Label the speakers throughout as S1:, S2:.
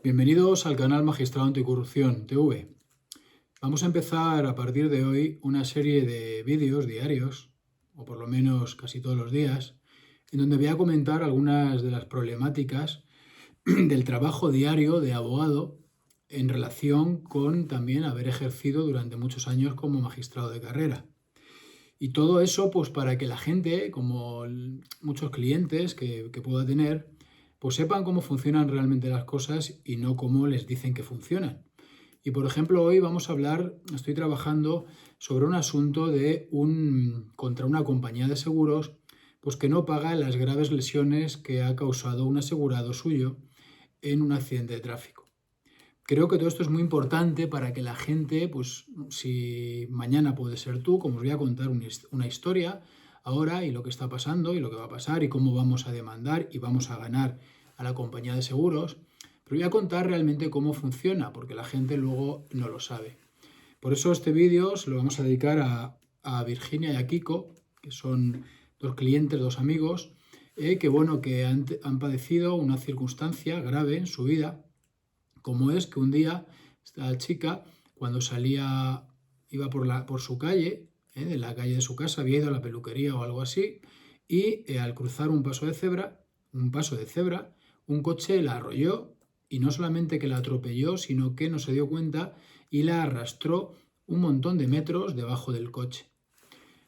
S1: Bienvenidos al canal Magistrado Anticorrupción TV. Vamos a empezar a partir de hoy una serie de vídeos diarios, o por lo menos casi todos los días, en donde voy a comentar algunas de las problemáticas del trabajo diario de abogado en relación con también haber ejercido durante muchos años como magistrado de carrera. Y todo eso pues para que la gente, como muchos clientes que pueda tener, pues sepan cómo funcionan realmente las cosas y no cómo les dicen que funcionan. Y por ejemplo, hoy vamos a hablar, estoy trabajando sobre un asunto contra una compañía de seguros pues que no paga las graves lesiones que ha causado un asegurado suyo en un accidente de tráfico. Creo que todo esto es muy importante para que la gente, pues si mañana puede ser tú, como os voy a contar una historia ahora y lo que está pasando y lo que va a pasar y cómo vamos a demandar y vamos a ganar a la compañía de seguros, pero voy a contar realmente cómo funciona, porque la gente luego no lo sabe. Por eso este vídeo se lo vamos a dedicar a Virginia y a Kiko, que son dos clientes, dos amigos, que han padecido una circunstancia grave en su vida, como es que un día esta chica, cuando iba por su calle, de la calle de su casa, había ido a la peluquería o algo así, y al cruzar un paso de cebra, un coche la arrolló y no solamente que la atropelló, sino que no se dio cuenta y la arrastró un montón de metros debajo del coche.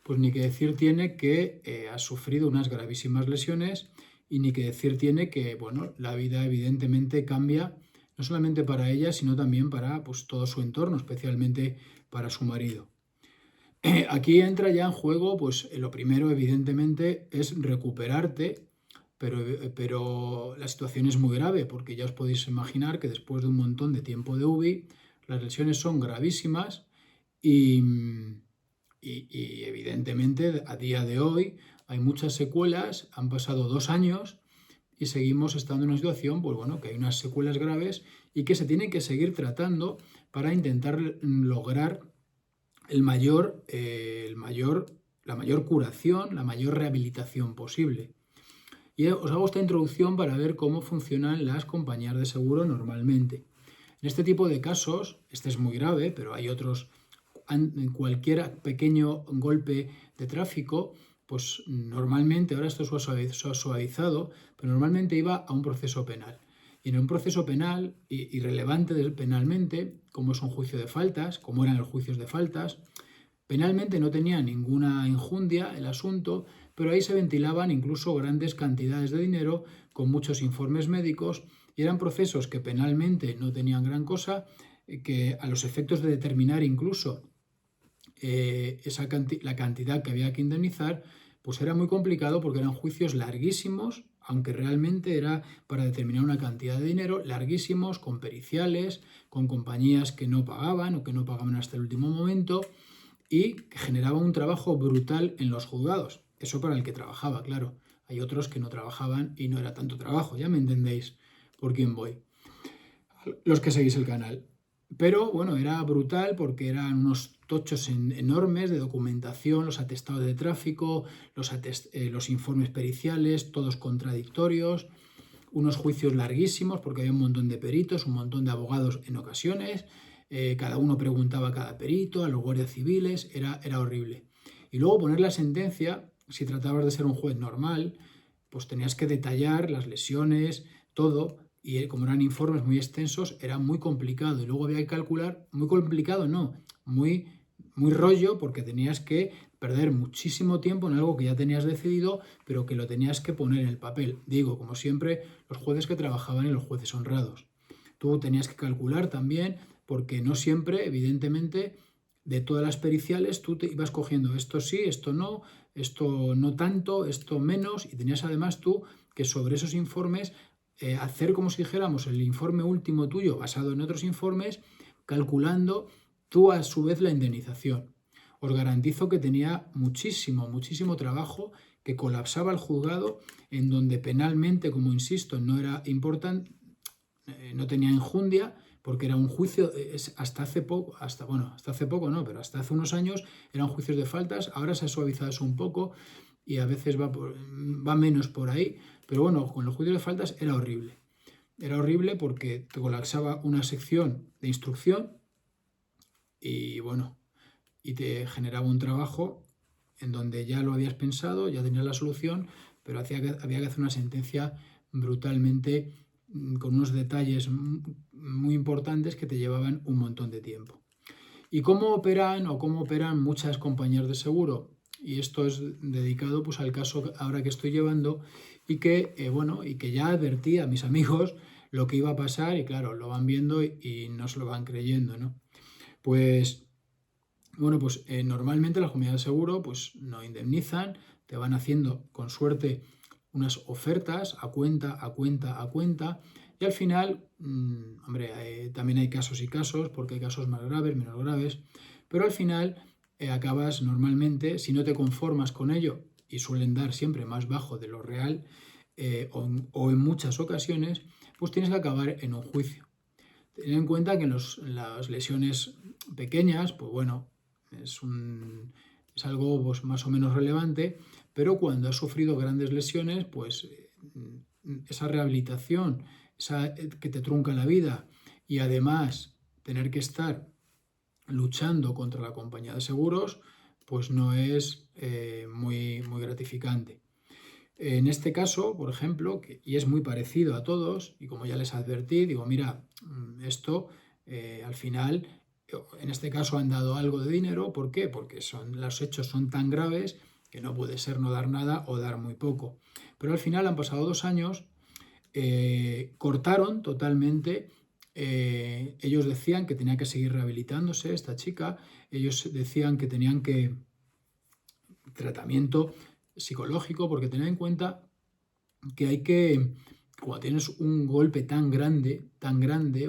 S1: Pues ni que decir tiene que ha sufrido unas gravísimas lesiones y ni que decir tiene que, bueno, la vida evidentemente cambia no solamente para ella, sino también para pues, todo su entorno, especialmente para su marido. Aquí entra ya en juego, pues lo primero evidentemente es recuperarte, pero la situación es muy grave, porque ya os podéis imaginar que después de un montón de tiempo de UBI, las lesiones son gravísimas y evidentemente a día de hoy hay muchas secuelas, han pasado 2 años y seguimos estando en una situación, pues bueno, que hay unas secuelas graves y que se tienen que seguir tratando para intentar lograr la mayor curación, la mayor rehabilitación posible. Y os hago esta introducción para ver cómo funcionan las compañías de seguro normalmente. En este tipo de casos, este es muy grave, pero hay otros, en cualquier pequeño golpe de tráfico, pues normalmente, ahora esto se ha suavizado, pero normalmente iba a un proceso penal. Y en un proceso penal, irrelevante penalmente, como es un juicio de faltas, como eran los juicios de faltas, penalmente no tenía ninguna injundia el asunto, pero ahí se ventilaban incluso grandes cantidades de dinero con muchos informes médicos y eran procesos que penalmente no tenían gran cosa, que a los efectos de determinar incluso la cantidad que había que indemnizar, pues era muy complicado porque eran juicios larguísimos, aunque realmente era para determinar una cantidad de dinero, larguísimos, con periciales, con compañías que no pagaban o que no pagaban hasta el último momento y que generaba un trabajo brutal en los juzgados. Eso para el que trabajaba, claro. Hay otros que no trabajaban y no era tanto trabajo, ya me entendéis por quién voy. Los que seguís el canal. Pero bueno, era brutal porque eran unos tochos enormes de documentación, los atestados de tráfico, los informes periciales, todos contradictorios, unos juicios larguísimos porque había un montón de peritos, un montón de abogados en ocasiones, cada uno preguntaba a cada perito, a los guardias civiles, era horrible. Y luego poner la sentencia, si tratabas de ser un juez normal, pues tenías que detallar las lesiones, todo, y como eran informes muy extensos, era muy complicado. Y luego había que calcular, muy complicado no, muy rollo, porque tenías que perder muchísimo tiempo en algo que ya tenías decidido, pero que lo tenías que poner en el papel. Digo, como siempre, los jueces que trabajaban en los jueces honrados. Tú tenías que calcular también, porque no siempre, evidentemente, de todas las periciales, tú te ibas cogiendo esto sí, esto no tanto, esto menos, y tenías además tú que sobre esos informes hacer como si dijéramos el informe último tuyo basado en otros informes, calculando tú a su vez la indemnización. Os garantizo que tenía muchísimo trabajo, que colapsaba el juzgado, en donde penalmente, como insisto, no era importante, no tenía enjundia, porque era un juicio, hasta hace poco no, pero hasta hace unos años eran juicios de faltas, ahora se ha suavizado eso un poco y a veces va menos por ahí, pero bueno, con los juicios de faltas era horrible. Era horrible porque te colapsaba una sección de instrucción y bueno, y te generaba un trabajo en donde ya lo habías pensado, ya tenías la solución, pero había que hacer una sentencia brutalmente con unos detalles muy importantes que te llevaban un montón de tiempo. ¿Y cómo operan muchas compañías de seguro? Y esto es dedicado pues, al caso ahora que estoy llevando y que, y que ya advertí a mis amigos lo que iba a pasar y claro, lo van viendo y no se lo van creyendo, ¿no? Pues normalmente las compañías de seguro pues no indemnizan, te van haciendo con suerte unas ofertas a cuenta, a cuenta, a cuenta y al final, también hay casos y casos porque hay casos más graves, menos graves, pero al final acabas normalmente, si no te conformas con ello y suelen dar siempre más bajo de lo real o en muchas ocasiones, pues tienes que acabar en un juicio. Ten en cuenta que las lesiones pequeñas, pues bueno, es algo pues, más o menos relevante, pero cuando has sufrido grandes lesiones, pues esa rehabilitación, que te trunca la vida y además tener que estar luchando contra la compañía de seguros, pues no es muy gratificante. En este caso, por ejemplo, y es muy parecido a todos, y como ya les advertí, digo, mira, esto al final, en este caso han dado algo de dinero, ¿por qué? Porque los hechos son tan graves que no puede ser no dar nada o dar muy poco. Pero al final han pasado 2 años, cortaron totalmente, ellos decían que tenía que seguir rehabilitándose esta chica, ellos decían que tenían que tratamiento psicológico, porque tened en cuenta que hay que, cuando tienes un golpe tan grande,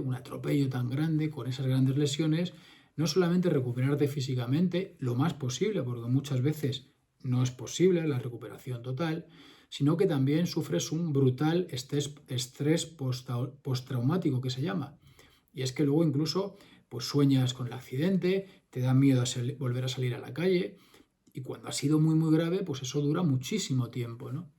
S1: un atropello tan grande, con esas grandes lesiones, no solamente recuperarte físicamente lo más posible, porque muchas veces no es posible la recuperación total, sino que también sufres un brutal estrés postraumático que se llama. Y es que luego incluso pues sueñas con el accidente, te da miedo a volver a salir a la calle, y cuando ha sido muy grave, pues eso dura muchísimo tiempo, ¿no?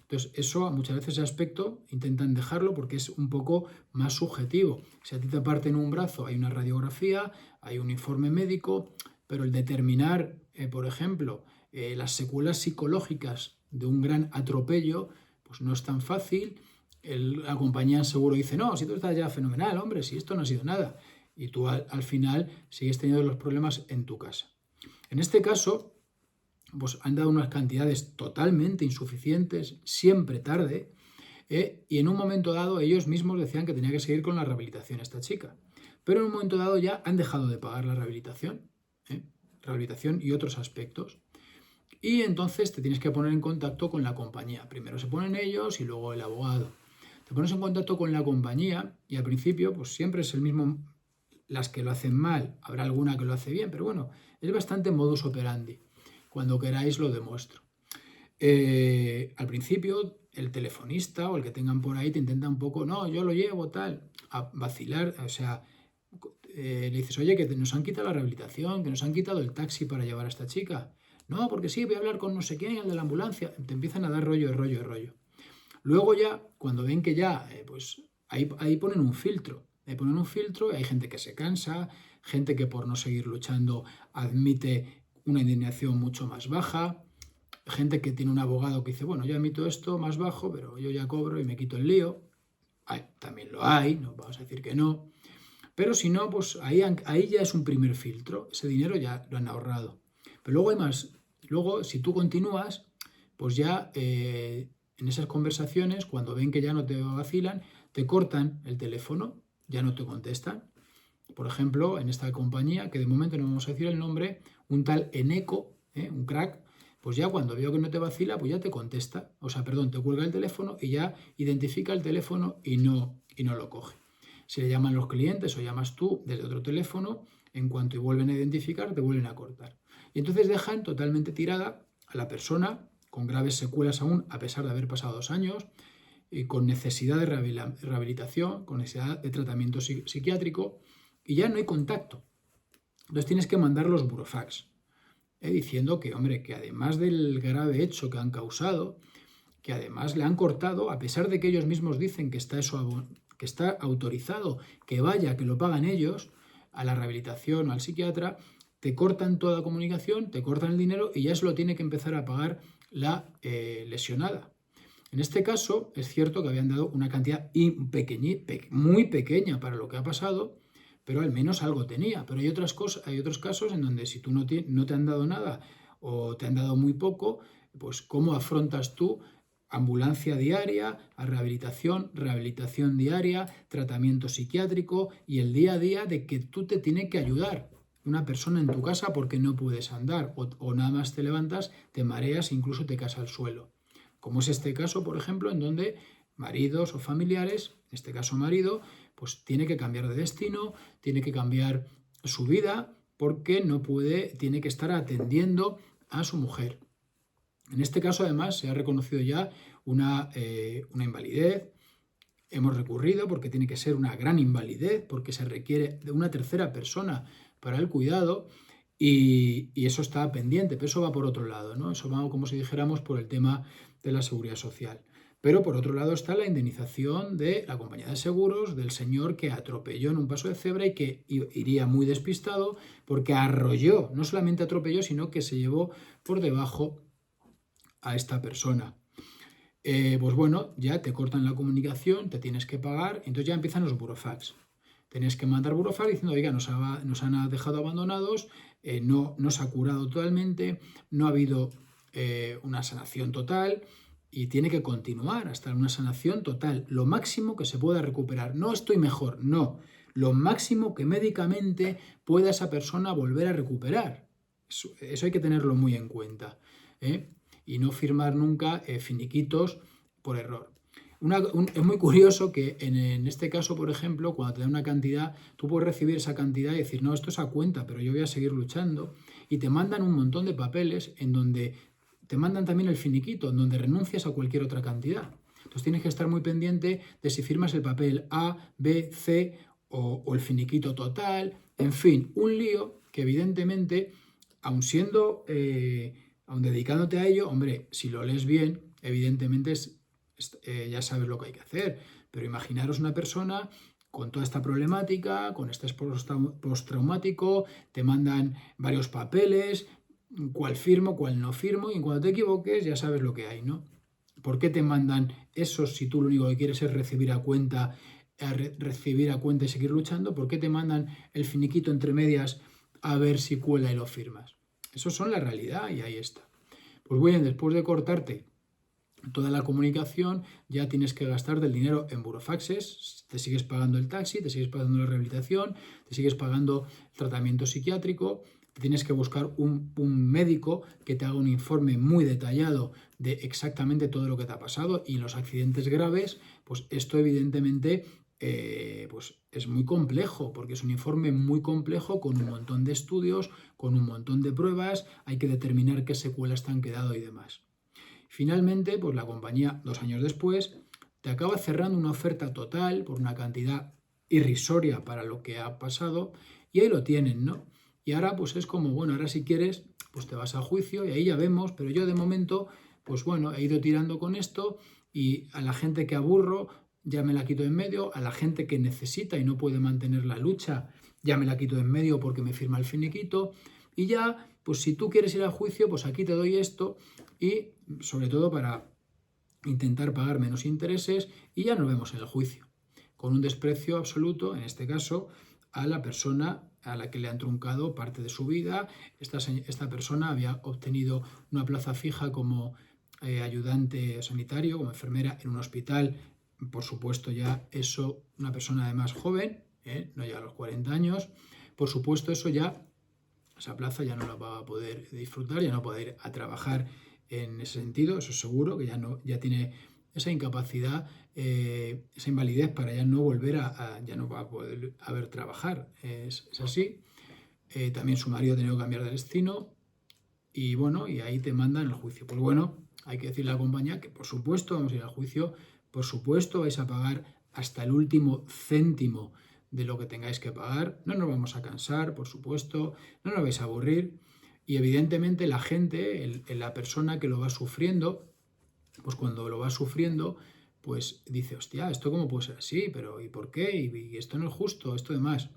S1: Entonces, eso muchas veces ese aspecto intentan dejarlo porque es un poco más subjetivo. Si a ti te parten un brazo, hay una radiografía, hay un informe médico, pero el determinar, por ejemplo, las secuelas psicológicas de un gran atropello, pues no es tan fácil. La compañía seguro dice, no, si tú estás ya fenomenal, hombre, si esto no ha sido nada. Y tú al final sigues teniendo los problemas en tu casa. En este caso, pues han dado unas cantidades totalmente insuficientes, siempre tarde, y en un momento dado ellos mismos decían que tenía que seguir con la rehabilitación esta chica. Pero en un momento dado ya han dejado de pagar la rehabilitación, rehabilitación y otros aspectos. Y entonces te tienes que poner en contacto con la compañía. Primero se ponen ellos y luego el abogado. Te pones en contacto con la compañía y al principio pues siempre es el mismo, las que lo hacen mal, habrá alguna que lo hace bien, pero bueno, es bastante modus operandi. Cuando queráis lo demuestro. Al principio, el telefonista o el que tengan por ahí te intenta un poco, no, yo lo llevo, tal, a vacilar, o sea, le dices, oye, que nos han quitado la rehabilitación, que nos han quitado el taxi para llevar a esta chica. No, porque sí, voy a hablar con no sé quién, el de la ambulancia. Te empiezan a dar rollo. Luego ya, cuando ven que ya, pues ahí ponen un filtro. Ahí ponen un filtro y hay gente que se cansa, gente que por no seguir luchando admite una indignación mucho más baja, gente que tiene un abogado que dice, bueno, yo admito esto más bajo, pero yo ya cobro y me quito el lío. También lo hay, no vamos a decir que no. Pero si no, pues ahí ya es un primer filtro, ese dinero ya lo han ahorrado. Pero luego hay más. Luego, si tú continúas, pues ya en esas conversaciones, cuando ven que ya no te vacilan, te cortan el teléfono, ya no te contestan. Por ejemplo, en esta compañía, que de momento no vamos a decir el nombre, un tal Eneco, un crack, pues ya cuando veo que no te vacila, pues ya te contesta, te cuelga el teléfono y ya identifica el teléfono y no lo coge. Si le llaman los clientes o llamas tú desde otro teléfono, en cuanto vuelven a identificar, te vuelven a cortar. Y entonces dejan totalmente tirada a la persona con graves secuelas aún, a pesar de haber pasado 2 años, y con necesidad de rehabilitación, con necesidad de tratamiento psiquiátrico, y ya no hay contacto. Entonces tienes que mandar los burofax, diciendo que, hombre, que además del grave hecho que han causado, que además le han cortado, a pesar de que ellos mismos dicen que está eso que está autorizado que vaya, que lo pagan ellos, a la rehabilitación o al psiquiatra, te cortan toda comunicación, te cortan el dinero y ya se lo tiene que empezar a pagar la lesionada. En este caso, es cierto que habían dado una cantidad muy pequeña para lo que ha pasado, pero al menos algo tenía. Pero hay otros casos en donde si tú no te han dado nada o te han dado muy poco, pues ¿cómo afrontas tú ambulancia diaria, a rehabilitación diaria, tratamiento psiquiátrico y el día a día de que tú te tiene que ayudar una persona en tu casa porque no puedes andar o nada más te levantas, te mareas, incluso te caes al suelo? Como es este caso, por ejemplo, en donde maridos o familiares, en este caso marido, pues tiene que cambiar de destino, tiene que cambiar su vida porque no puede, tiene que estar atendiendo a su mujer. En este caso, además, se ha reconocido ya una invalidez. Hemos recurrido porque tiene que ser una gran invalidez, porque se requiere de una tercera persona para el cuidado y eso está pendiente, pero eso va por otro lado, ¿no? Eso va, como si dijéramos, por el tema de la seguridad social. Pero por otro lado está la indemnización de la compañía de seguros del señor que atropelló en un paso de cebra y que iría muy despistado porque arrolló, no solamente atropelló, sino que se llevó por debajo a esta persona. Pues bueno, ya te cortan la comunicación, te tienes que pagar, entonces ya empiezan los burofax. Tienes que mandar burofax diciendo, oiga, nos han dejado abandonados, no se ha curado totalmente, no ha habido una sanación total y tiene que continuar hasta una sanación total, lo máximo que se pueda recuperar. No estoy mejor, no, lo máximo que médicamente pueda esa persona volver a recuperar. Eso hay que tenerlo muy en cuenta, ¿eh? Y no firmar nunca finiquitos por error. Es muy curioso que en este caso, por ejemplo, cuando te dan una cantidad, tú puedes recibir esa cantidad y decir, no, esto es a cuenta, pero yo voy a seguir luchando. Y te mandan un montón de papeles en donde te mandan también el finiquito, en donde renuncias a cualquier otra cantidad. Entonces tienes que estar muy pendiente de si firmas el papel A, B, C o el finiquito total. En fin, un lío que evidentemente, aun dedicándote a ello, hombre, si lo lees bien, evidentemente ya sabes lo que hay que hacer. Pero imaginaros una persona con toda esta problemática, con estrés postraumático, te mandan varios papeles, cuál firmo, cuál no firmo, y cuando te equivoques ya sabes lo que hay, ¿no? ¿Por qué te mandan esos si tú lo único que quieres es recibir a cuenta y seguir luchando? ¿Por qué te mandan el finiquito entre medias a ver si cuela y lo firmas? Eso son la realidad y ahí está. Pues bien, después de cortarte toda la comunicación, ya tienes que gastar del dinero en burofaxes, te sigues pagando el taxi, te sigues pagando la rehabilitación, te sigues pagando el tratamiento psiquiátrico, te tienes que buscar un médico que te haga un informe muy detallado de exactamente todo lo que te ha pasado y en los accidentes graves, pues esto evidentemente pues es muy complejo, porque es un informe muy complejo con un montón de estudios, con un montón de pruebas, hay que determinar qué secuelas te han quedado y demás. Finalmente, pues la compañía, 2 años después, te acaba cerrando una oferta total por una cantidad irrisoria para lo que ha pasado y ahí lo tienen, ¿no? Y ahora pues es como, bueno, ahora si quieres, pues te vas a juicio y ahí ya vemos, pero yo de momento, pues bueno, he ido tirando con esto y a la gente que aburro ya me la quito de en medio, a la gente que necesita y no puede mantener la lucha ya me la quito de en medio porque me firma el finiquito y ya, pues si tú quieres ir al juicio, pues aquí te doy esto y sobre todo para intentar pagar menos intereses y ya nos vemos en el juicio, con un desprecio absoluto, en este caso, a la persona a la que le han truncado parte de su vida. Esta persona había obtenido una plaza fija como ayudante sanitario, como enfermera en un hospital, por supuesto ya eso, una persona además joven, no llega a los 40 años, por supuesto eso ya, esa plaza ya no la va a poder disfrutar, ya no va a poder ir a trabajar en ese sentido, eso es seguro, que ya tiene esa incapacidad, esa invalidez para ya no volver ya no va a poder trabajar, es así. También su marido ha tenido que cambiar de destino y bueno, y ahí te mandan el juicio. Pues bueno, hay que decirle a la compañía que por supuesto vamos a ir al juicio, por supuesto vais a pagar hasta el último céntimo de lo que tengáis que pagar, no nos vamos a cansar, por supuesto, no nos vais a aburrir y evidentemente la gente, la persona que lo va sufriendo, pues cuando lo va sufriendo, pues dice, hostia, ¿esto cómo puede ser así? Pero ¿y por qué? Y esto no es justo, esto demás.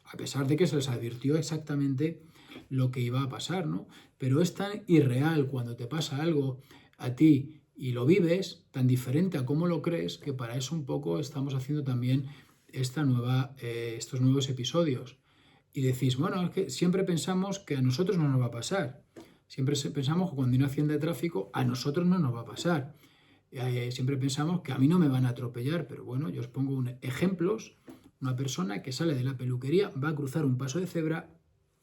S1: A pesar de que se les advirtió exactamente lo que iba a pasar, ¿no? Pero es tan irreal cuando te pasa algo a ti y lo vives, tan diferente a cómo lo crees, que para eso un poco estamos haciendo también estos nuevos episodios. Y decís, bueno, es que siempre pensamos que a nosotros no nos va a pasar. Siempre pensamos que cuando hay un accidente de tráfico, a nosotros no nos va a pasar. Siempre pensamos que a mí no me van a atropellar, pero bueno, yo os pongo ejemplos. Una persona que sale de la peluquería, va a cruzar un paso de cebra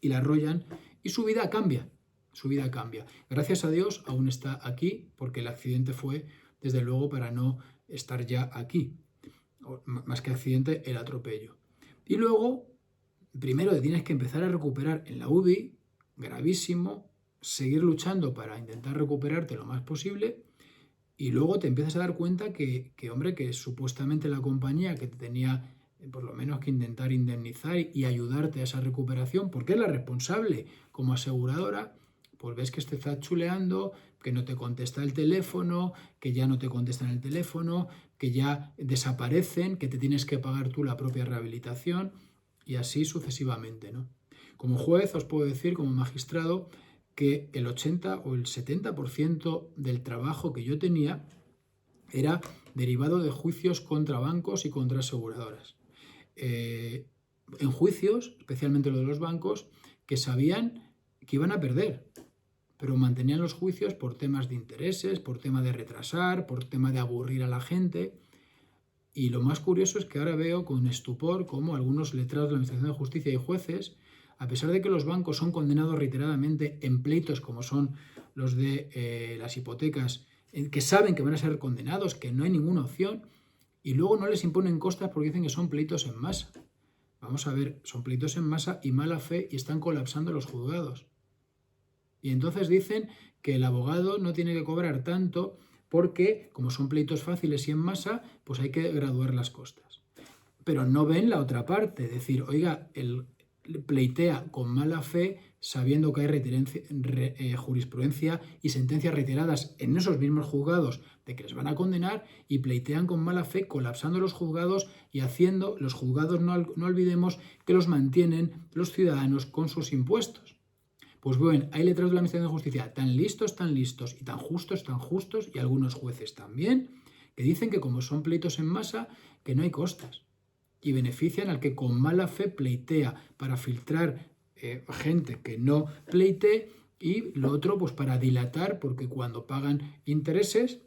S1: y la arrollan y su vida cambia. Su vida cambia. Gracias a Dios aún está aquí porque el accidente fue, desde luego, para no estar ya aquí. Más que accidente, el atropello. Y luego, primero te tienes que empezar a recuperar en la UBI, gravísimo, seguir luchando para intentar recuperarte lo más posible. Y luego te empiezas a dar cuenta hombre, que supuestamente la compañía que te tenía por lo menos que intentar indemnizar y ayudarte a esa recuperación, porque es la responsable como aseguradora, pues ves que te está chuleando, que no te contesta el teléfono, que ya no te contestan el teléfono, que ya desaparecen, que te tienes que pagar tú la propia rehabilitación y así sucesivamente, ¿no? Como juez os puedo decir, como magistrado, que el 80 o el 70% del trabajo que yo tenía era derivado de juicios contra bancos y contra aseguradoras. En juicios, especialmente los de los bancos, que sabían que iban a perder, pero mantenían los juicios por temas de intereses, por tema de retrasar, por tema de aburrir a la gente. Y lo más curioso es que ahora veo con estupor cómo algunos letrados de la Administración de Justicia y jueces, a pesar de que los bancos son condenados reiteradamente en pleitos como son los de las hipotecas, que saben que van a ser condenados, que no hay ninguna opción, y luego no les imponen costas porque dicen que son pleitos en masa. Vamos a ver, son pleitos en masa y mala fe y están colapsando los juzgados. Y entonces dicen que el abogado no tiene que cobrar tanto porque, como son pleitos fáciles y en masa, pues hay que graduar las costas. Pero no ven la otra parte, decir, oiga, el pleitea con mala fe sabiendo que hay jurisprudencia y sentencias reiteradas en esos mismos juzgados de que les van a condenar y pleitean con mala fe colapsando los juzgados y haciendo, los juzgados no olvidemos que los mantienen los ciudadanos con sus impuestos. Pues bien, hay letrados de la Administración de Justicia tan listos y tan justos, y algunos jueces también, que dicen que como son pleitos en masa, que no hay costas. Y benefician al que con mala fe pleitea para filtrar gente que no pleitee y lo otro pues para dilatar, porque cuando pagan intereses,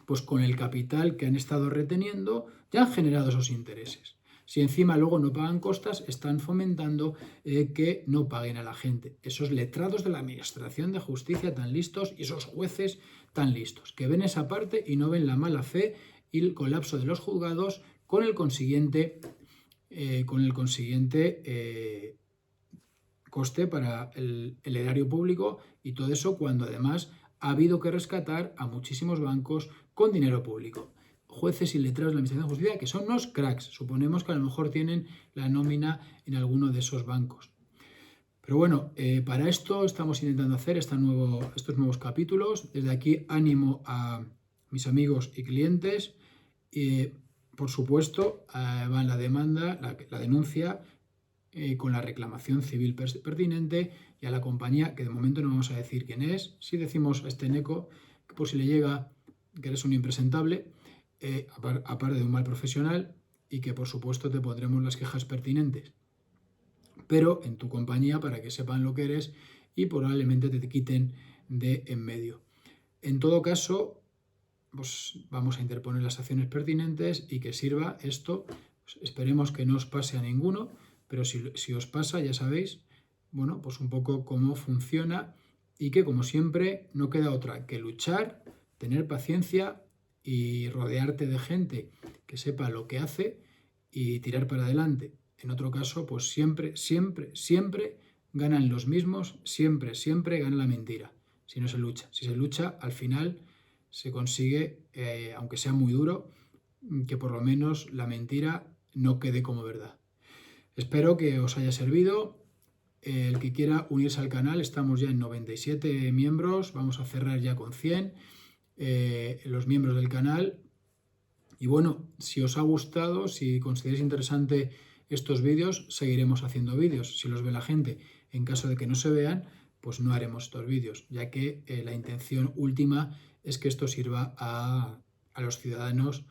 S1: pues con el capital que han estado reteniendo ya han generado esos intereses. Si encima luego no pagan costas, están fomentando que no paguen a la gente. Esos letrados de la Administración de Justicia tan listos y esos jueces tan listos, que ven esa parte y no ven la mala fe y el colapso de los juzgados con el consiguiente coste para el erario público y todo eso cuando además ha habido que rescatar a muchísimos bancos con dinero público. Jueces y letrados de la Administración de Justicia que son unos cracks. Suponemos que a lo mejor tienen la nómina en alguno de esos bancos. Pero bueno, para esto estamos intentando hacer estos nuevos capítulos. Desde aquí ánimo a mis amigos y clientes. Por supuesto, va en la demanda, la denuncia con la reclamación civil pertinente y a la compañía, que de momento no vamos a decir quién es. Si decimos a este Eneco, que por si le llega que eres un impresentable, aparte de un mal profesional, y que por supuesto te pondremos las quejas pertinentes, pero en tu compañía para que sepan lo que eres y probablemente te quiten de en medio. En todo caso, pues vamos a interponer las acciones pertinentes y que sirva esto. Pues esperemos que no os pase a ninguno, pero si os pasa, ya sabéis, bueno, pues un poco cómo funciona y que como siempre no queda otra que luchar, tener paciencia y rodearte de gente que sepa lo que hace y tirar para adelante. En otro caso, pues siempre ganan los mismos, siempre gana la mentira. Si no se lucha. Si se lucha, al final se consigue, aunque sea muy duro, que por lo menos la mentira no quede como verdad. Espero que os haya servido. El que quiera unirse al canal, estamos ya en 97 miembros, vamos a cerrar ya con 100. Los miembros del canal, Y bueno, si os ha gustado, si consideráis interesante estos vídeos, seguiremos haciendo vídeos. Si los ve la gente, en caso de que no se vean, pues no haremos estos vídeos, ya que la intención última es que esto sirva a los ciudadanos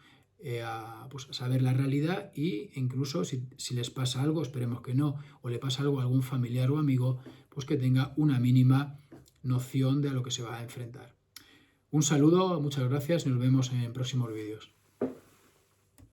S1: pues, a saber la realidad e incluso si les pasa algo, esperemos que no, o le pasa algo a algún familiar o amigo, pues que tenga una mínima noción de a lo que se va a enfrentar. Un saludo, muchas gracias y nos vemos en próximos vídeos.